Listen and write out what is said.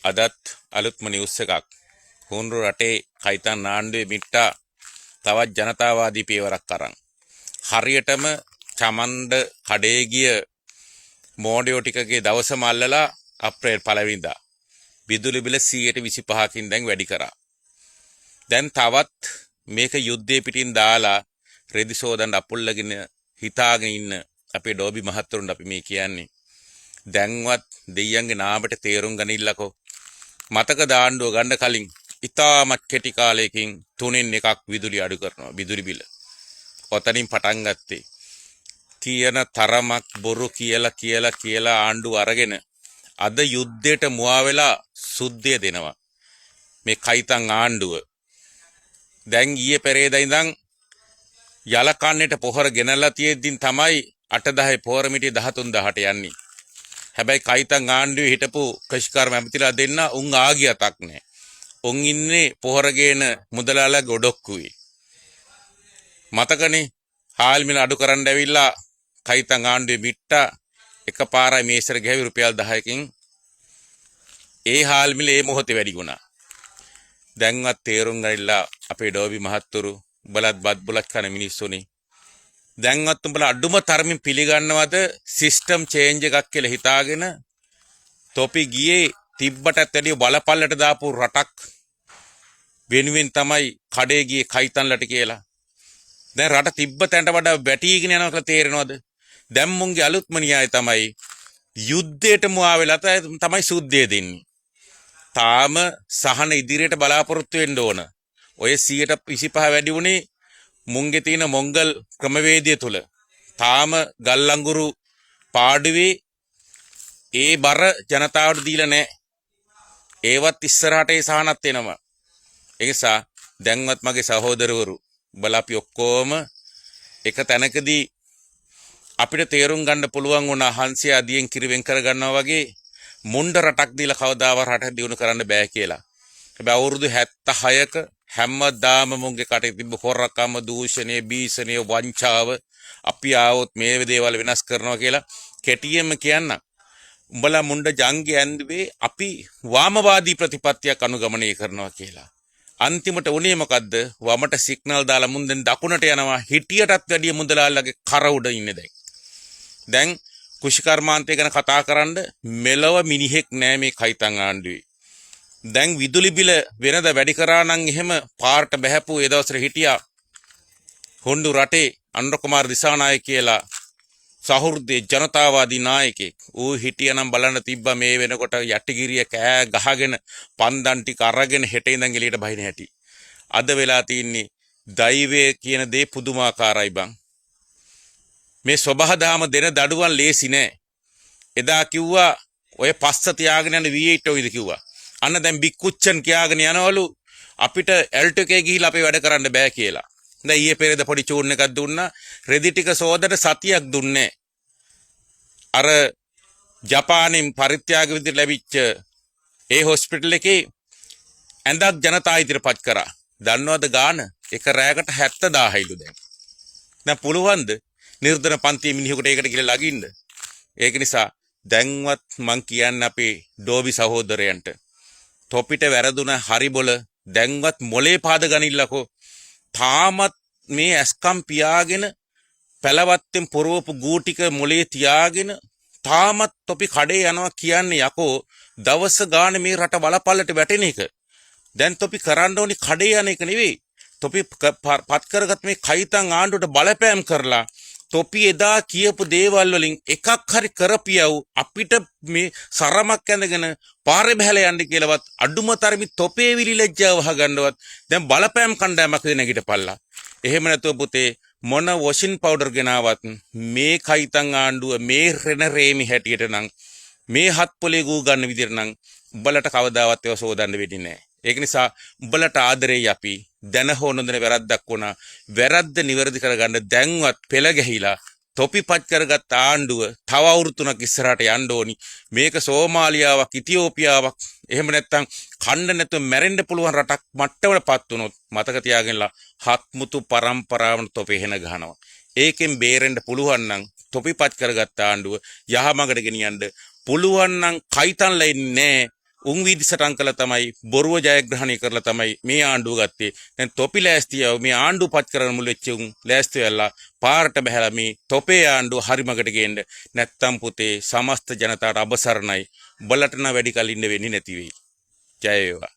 අදත් අලුත්ම නිවුස් එකක්. හුන්රු රටේ කයිතන් ආණ්ඩුවේ මිට්ටා තවත් ජනතාවාදී පියවරක් අරන්. හරියටම චමණ්ඩ කඩේ ගිය මෝඩයෝ ටිකගේ දවසම අල්ලලා අප්‍රේල් 1 වෙනිදා විදුලි බිල 125කින් දැන් වැඩි කරා. දැන් තවත් මේක යුද්ධයේ පිටින් දාලා රෙදි සෝදන්න අපුල්ලගෙන හිතාගෙන ඉන්න අපේ ඩෝබි මහත්තුරුන්ට අපි මේ කියන්නේ. දැන්වත් දෙයියන්ගේ නාමයට තේරුම් ගනින්නකෝ. මතක දාණ්ඩුව ගන්න කලින් ඉතාමත් කෙටි කාලයකින් 3න් 1ක් විදුලි අඩු කරනවා විදුලි බිල. ඔතනින් පටන් ගත්තේ කියන තරමක් බොරු කියලා ආණ්ඩුව අරගෙන අද යුද්ධයට මුවා වෙලා සුද්ධිය දෙනවා මේ කයිතන් ආණ්ඩුව. දැන් ඊයේ පෙරේදා ඉඳන් යලකන්නේට පොහොර ගෙනල්ලා තියෙද්දින් තමයි 8-10 පොහොර මිටි 13-18 යන්නේ. හැබැයි කයිතන් ආණ්ඩුවේ හිටපු කෂිකාර්ම ඇමතිලා දෙන්න උන් ආගියතක් නැහැ. උන් ඉන්නේ පොහොර ගේන මුදලාලා ගොඩක්කුවේ. මතකනේ හාල් මිල අඩු කරන්න ඇවිල්ලා කයිතන් ආණ්ඩුවේ මිට්ටා එකපාරයි මේසර ගෑවි රුපියල් 10කින් ඒ හාල් මිල ඒ මොහොතේ වැඩි වුණා. දැන්වත් තේරුම් ගනිලා අපේ ඩෝබි මහත්තුරු බලත් බත් බුලත් කන මිනිස්සුනේ. දැන්වත් උඹලා අඩුම තරමින් පිළිගන්නවද සිස්ටම් චේන්ජ් එකක් කියලා හිතාගෙන තොපි ගියේ තිබ්බටත් වැඩිය බලපල්ලට දාපු රටක් වෙනුවෙන් තමයි කඩේ ගියේ කයිතන්ලට කියලා. දැන් රට තිබ්බ තැනට වඩා වැටීගෙන යනවා කියලා තේරෙනවද? දැන් මුන්ගේ අලුත්ම න්‍යාය තමයි යුද්ධයට මුවා වෙලා තමයි සුද්ධිය දෙන්නේ. තාම සහන ඉදිරියට බලාපොරොත්තු වෙන්න ඕන. ඔය 125 වැඩි වුණේ මුන්ගේ තියෙන මොංගල් ක්‍රමවේදය තුල. තාම ගල්ලංගුරු පාඩුවේ ඒ බර ජනතාවට දීලා නැහැ. ඒවත් ඉස්සරහට ඒ සහනත් එනවා. ඒ නිසා දැන්වත් මගේ සහෝදරවරු බලා අපි ඔක්කොම එක තැනකදී අපිට තේරුම් ගන්න පුළුවන් වුණා හංසිය අදියෙන් කිරිවෙන් කර ගන්නවා වගේ මුණ්ඩ රටක් දීලා කවදාවත් රට දියුණු කරන්න බෑ කියලා. හැබැයි අවුරුදු 76ක හැමදාම මුන්ගේ කටේ තිබ්බ හොරකම දූෂණය බීසණය වංචාව අපි ආවොත් මේ දේවල් වෙනස් කරනවා කියලා කෙටියෙන්ම කියන්න. උඹලා මුණ්ඩ ජංගේ ඇන්දුවේ අපි වාමවාදී ප්‍රතිපත්තියක් අනුගමනය කරනවා කියලා. අන්තිමට උනේ මොකද්ද? වමට සිග්නල් දාලා මුන්දෙන් දකුණට යනවා. හිටියටත් වැඩිය මුදලාල්ලගේ කර උඩ ඉන්නේ දැන්. දැන් කුෂිකර්මාන්තය ගැන කතා කරන්න මෙලව මිනිහෙක් නෑ මේ කයිතන් ආණ්ඩුවේ. දැන් විදුලි බිල වෙනද වැඩි කරා නම් එහෙම පාරට බැහැපු ඒ දවස්වල හිටියා හොන්ඩු රටේ අනුර කුමාර දිසානායක කියලා සහෘදේ ජනතාවාදී නායකයෙක්. ඌ හිටියනම් බලන්න තිබ්බා මේ වෙනකොට යටිගිරිය කෑ ගහගෙන පන්දන් ටික අරගෙන හෙට ඉඳන් එළියට බහින හැටි. අද වෙලා තින්නේ දෛවය කියන දේ පුදුමාකාරයි බං. මේ සබහදාම දෙන දඩුවන් ලේසි නෑ. එදා කිව්වා ඔය පස්ස තියාගෙන යන V8 ඔයිද කිව්වා. අන්න දැන් බික්කුච්චන් කියාගෙන යනවලු අපිට L2 ගිහිල්ලා අපේ වැඩ කරන්න බෑ කියලා. දැන් ඊයේ පෙරේද පොඩි චූන් එකක් දුන්නා. රෙදි ටික සෝදට සතියක් දුන්නේ. අර ජපානයෙන් පරිත්‍යාග විදිහට ලැබිච්ච ඒ හොස්පිටල් එකේ ඇඳක් ජනතා ඉදිරිපත් කරා. දන්නවද ගාන? එක රැයකට 70000යිලු දැන්. දැන් පුළුවන්ද නිර්ධන පන්තියේ මිනිහෙකුට ඒකට කියලා ලගින්න? ඒක නිසා දැන්වත් මං කියන්නේ අපේ ඩෝබි සහෝදරයන්ට තොපිට වැරදුන හරිබොල දැන්වත් මොලේ පාද ගනින්නකෝ. තාමත් මේ ඇස්කම් පියාගෙන පැලවත්තෙන් පොරවපු ගූ ටික මොලේ තියාගෙන තාමත් තොපි කඩේ යනවා කියන්නේ යකෝ දවස ගානේ මේ රට බලපල්ලට වැටෙන එක. දැන් තොපි කරන්න ඕනි කඩේ යන එක නෙවෙයි. තොපි පත් කරගත් මේ කයිතන් ආණ්ඩුවට බලපෑම් කරලා තොපි එදා කියපු දේවල් වලින් එකක් හරි කරපියව අපිට මේ සරමක් ඇඳගෙන පාරේ බහැලා යන්න කියලාවත් අඩුම තරමි තොපේ විලිලැජ්ජාව වහගන්නවත් දැන් බලපෑම් කණ්ඩායමක් නැගිටපල්ලා. එහෙම නැතුව පුතේ මොන වොෂින් පවුඩර් ගෙනාවත් මේ කයිතන් ආණ්ඩුව මේ රෙන රේමි හැටියට නම් මේ හත් පොලේ ගූ ගන්න විදිහට නම් උඹලට කවදාවත් ඒව සෝදන්න වෙන්නේ නැහැ. ඒක නිසා උඹලට ආදරෙයි අපි දැන හෝ නොදැන වැරද්දක් වුණා. වැරද්ද නිවැරදි කරගන්න දැන්වත් පෙළ ගැහිලා තොපිපත් කරගත් ආණ්ඩුව තව අවුරුදු 3ක් ඉස්සරහට යන්න ඕනි. මේක සෝමාලියාවක් ඉතියෝපියාවක් එහෙම නැත්නම් කණ්ඩ නැතුව මැරෙන්න පුළුවන් රටක් මට්ටමටපත් වුණොත් මතක තියාගෙනලා හත්මුතු පරම්පරාවන තොපේ හෙන ගහනවා. ඒකෙන් බේරෙන්න පුළුවන් නම් තොපිපත් කරගත් ආණ්ඩුව යහමඟට ගෙනියන්න පුළුවන් නම් කයිතන්ලා ඉන්නේ උන් විදිසටන් කළා තමයි බොරුව ජයග්‍රහණය කරලා තමයි මේ ආණ්ඩුව ගත්තේ. දැන් තොපි ලෑස්තියව මේ ආණ්ඩුව පත් කරන්න මුල් වෙච්ච උන් ලෑස්ති වෙලා පාරට බහැලා මේ තොපේ ආණ්ඩුව හරිමකට ගේන්න. නැත්තම් පුතේ සමස්ත ජනතාවට අබසරණයි. උඹලට නම් වැඩි කල ඉන්න වෙන්නේ නැති වෙයි. ජය වේවා.